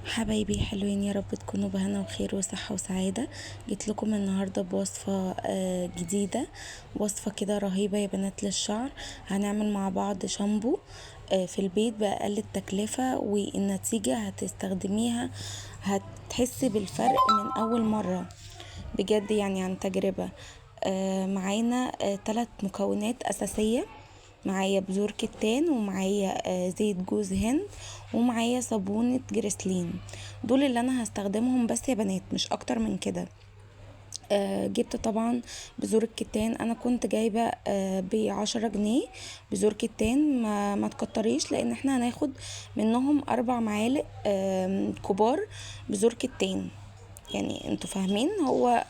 حبايبي حلوين، يا رب تكونوا بهنا وخير وصحة وسعادة. جيت لكم النهاردة بوصفة جديدة، وصفة كده رهيبة يا بنات للشعر. هنعمل مع بعض شامبو في البيت بأقل التكلفة، والنتيجة هتستخدميها هتحسي بالفرق من أول مرة، بجد يعني عن تجربة. معانا 3 مكونات أساسية. معايا بذور كتان، ومعايا زيت جوز هند، ومعايا صابونة جريسلين. دول اللي انا هستخدمهم بس يا بنات، مش اكتر من كده. جبت طبعا بذور الكتان، انا كنت جايبه ب10 جنيه بذور كتان. ما تكتريش، لان احنا هناخد منهم 4 معالق كبار بذور كتان. يعني انتوا فاهمين، هو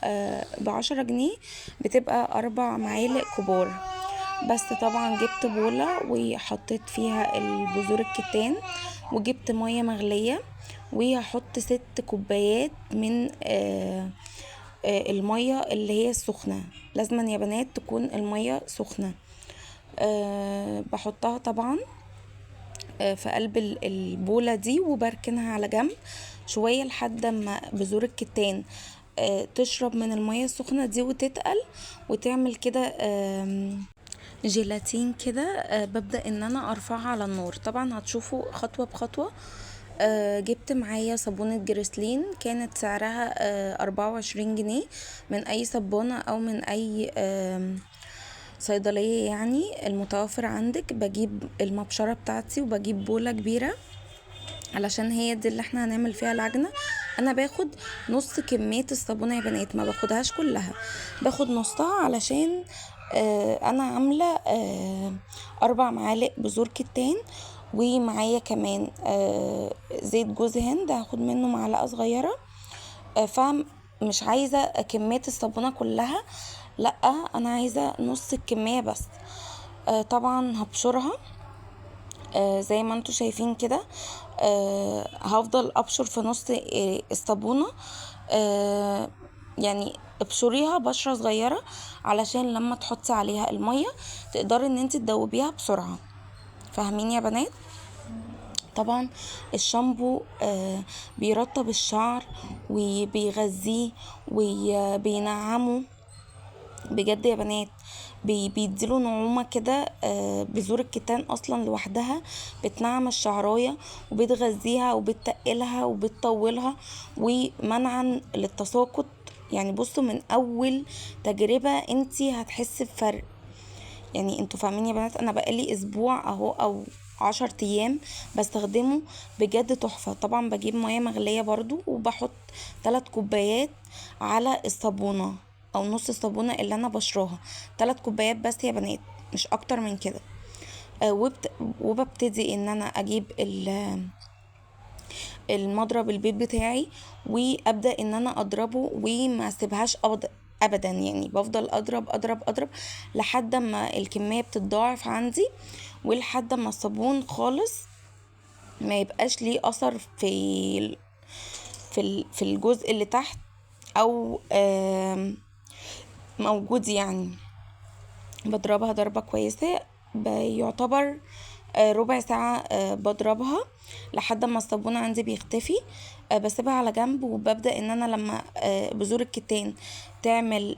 ب10 جنيه بتبقى 4 معالق كبار. بس طبعا جبت بولة وحطيت فيها البذور الكتان، وجبت مية مغلية، وهحط 6 كوبايات من المية اللي هي السخنة. لازما يا بنات تكون المية سخنة. بحطها طبعا في قلب البولة دي، وبركنها على جنب شوية لحد ما بذور الكتان تشرب من المية السخنة دي وتتقل وتعمل كده جيلاتين كده. ببدأ ان انا ارفعها على النار. طبعا هتشوفوا خطوة بخطوة. جبت معايا صابونة جريسلين، كانت سعرها 24 جنيه، من اي صبانة او من اي صيدلية يعني المتوفر عندك. بجيب المبشرة بتاعتي وبجيب بولة كبيرة، علشان هي دي اللي احنا هنعمل فيها العجنة. انا باخد نص كمية الصابونة يا بنات، ما باخدهاش كلها، باخد نصها، علشان انا عاملة 4 معالق بذور كتان، ومعايا كمان زيت جوز هند، هاخد منه معلقة صغيرة. فمش عايزة كمية الصابونة كلها، لا، انا عايزة نص الكمية بس. طبعا هبشرها زي ما انتوا شايفين كده. هفضل ابشر في نص الصابونة. يعني ابشريها بشرة صغيرة، علشان لما تحطي عليها المية تقدري ان انت تدوبيها بسرعة. فاهمين يا بنات؟ طبعا الشامبو بيرطب الشعر وبيغذيه وبينعمه، بجد يا بنات. بيديله نعومة كده. بذور الكتان اصلا لوحدها بتنعم الشعراية وبتغذيها وبتقلها وبتطولها، ومنعا للتساقط. يعني بصوا، من اول تجربة انتي هتحسي بفرق. يعني انتوا فاهمين يا بنات، انا بقالي اسبوع اهو او 10 ايام بستخدمه، بجد تحفة. طبعا بجيب مياه مغلية برضو، وبحط 3 كوبايات على الصابونة او نص الصابونة اللي انا بشراها. 3 كوبايات بس يا بنات، مش اكتر من كده. وببتدي ان انا اجيب المضرب البيض بتاعي، وابدا ان انا اضربه وما اسيبهاش ابدا. يعني بفضل اضرب اضرب اضرب لحد ما الكميه بتتضاعف عندي، ولحد ما الصابون خالص ما يبقاش ليه اثر في الجزء اللي تحت، او موجود يعني. بضربها ضربة كويسة، يعتبر ربع ساعة بضربها لحد ما الصابون عندي بيختفي. بسيبها على جنب، وببدأ ان انا لما بذور الكتان تعمل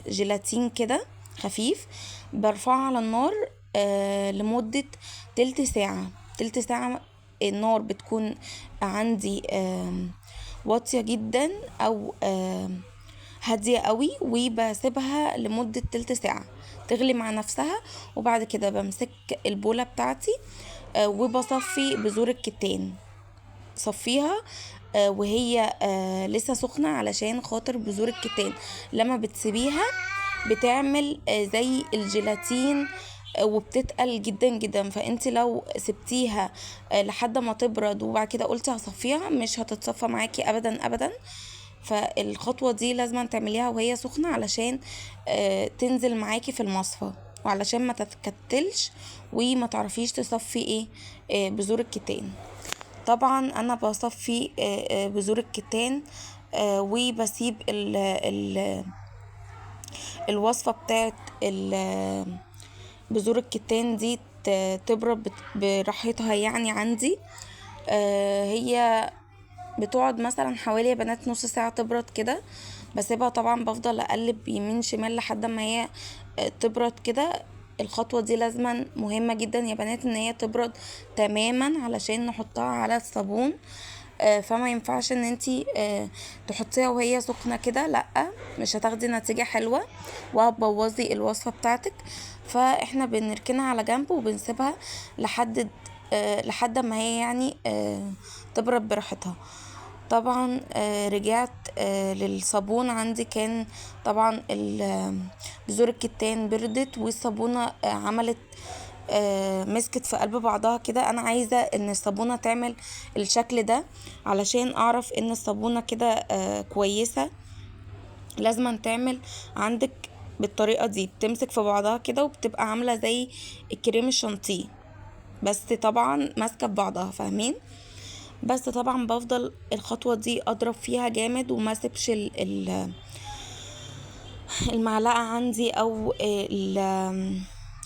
جيلاتين كده خفيف، برفعها على النار لمدة تلت ساعة. تلت ساعة النار بتكون عندي واطية جدا، او هادية قوي، وبسيبها لمدة تلت ساعة تغلي مع نفسها. وبعد كده بمسك البولة بتاعتي وبصفي بذور الكتان. صفيها وهي لسه سخنة، علشان خاطر بذور الكتان لما بتسيبيها بتعمل زي الجيلاتين وبتتقل جدا جدا. فانت لو سبتيها لحد ما تبرد وبعد كده قلتي هصفيها، مش هتتصفى معاكي ابدا ابدا. فالخطوة دي لازم تعمليها وهي سخنة، علشان تنزل معاكي في المصفى، وعلشان ما تتكتلش وما تعرفيش تصفي ايه بذور الكتان. طبعا انا بصفي بذور الكتان وبسيب الوصفة بتاعت بذور الكتان دي تبرد براحتها يعني عندي. هي بتقعد مثلا حوالي يا بنات نص ساعة تبرد كده. بسيبها طبعا، بفضل اقلب يمين شمال لحد ما هي تبرد كده. الخطوة دي لازما مهمة جدا يا بنات ان هي تبرد تماما علشان نحطها على الصابون. فما ينفعش ان انتي تحطيها وهي سخنة كده، لا، مش هتاخدي نتيجة حلوة وهتبوظي الوصفة بتاعتك. فاحنا بنركنها على جنب وبنسيبها لحد ما هي يعني تبرد براحتها. طبعا رجعت للصابون عندي، كان طبعا بذور الكتان بردت والصابونة عملت مسكت في قلب بعضها كده. انا عايزة ان الصابونة تعمل الشكل ده علشان اعرف ان الصابونة كده كويسة. لازم تعمل عندك بالطريقة دي، بتمسك في بعضها كده وبتبقى عاملة زي الكريم الشانتيه، بس طبعا ماسكة ببعضها، فاهمين؟ بس طبعا بفضل الخطوة دي اضرب فيها جامد وما سيبش المعلقة عندي او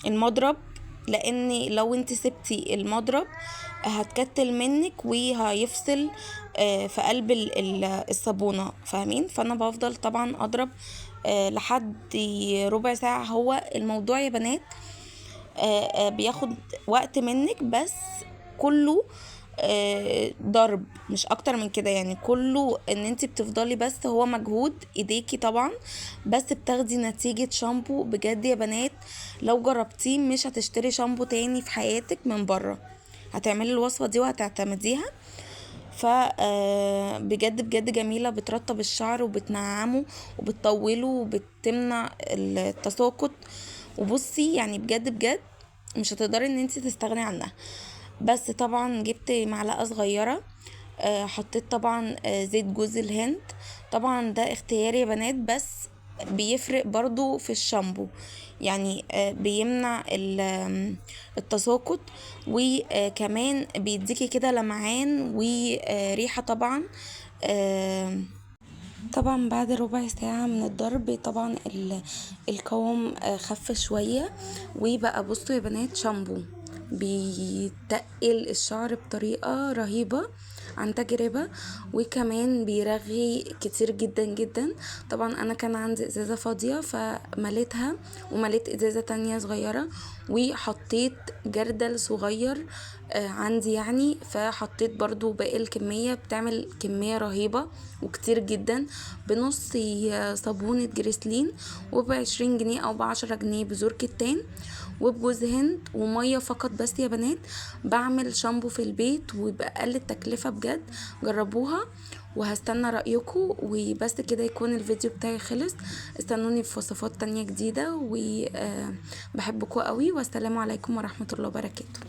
المضرب، لان لو انت سبتي المضرب هتكتل منك وهيفصل في قلب الصابونة، فاهمين؟ فانا بفضل طبعا اضرب لحد ربع ساعة. هو الموضوع يا بنات بياخد وقت منك، بس كله ضرب مش اكتر من كده، يعني كله ان انت بتفضلي، بس هو مجهود ايديكي طبعا، بس بتاخدي نتيجة شامبو بجد يا بنات. لو جربتيه مش هتشتري شامبو تاني في حياتك من بره، هتعملي الوصفة دي وهتعتمديها. ف بجد بجد جميلة، بترطب الشعر وبتنعمه وبتطوله وبتمنع التساقط. وبصي يعني بجد بجد مش هتقدري ان انت تستغني عنها. بس طبعا جبت معلقة صغيرة، حطيت طبعا زيت جوز الهند. طبعا ده اختياري يا بنات، بس بيفرق برضو في الشامبو، يعني بيمنع التساقط، وكمان بيديكي كده لمعان وريحة طبعا. طبعا بعد ربع ساعة من الضرب طبعا القوام خف شوية، وبقى بصوا يا بنات شامبو بيتقل الشعر بطريقة رهيبة عن تجربة، وكمان بيرغي كتير جدا جدا. طبعا انا كان عندي ازازة فاضية فمليتها ومليت ازازة تانية صغيرة، وحطيت جردل صغير عندي يعني، فحطيت برضو باقي الكمية، بتعمل كمية رهيبة وكتير جدا. بنص صابونة جريسلين، وب20 جنيه او ب10 جنيه بذور كتان وبجوز هند ومية فقط. بس يا بنات بعمل شامبو في البيت وبأقل التكلفة بجد، جربوها وهستنى رأيكم. وبس كده يكون الفيديو بتاعي خلص. استنوني في وصفات تانية جديدة، وبحبكم قوي، والسلام عليكم ورحمة الله وبركاته.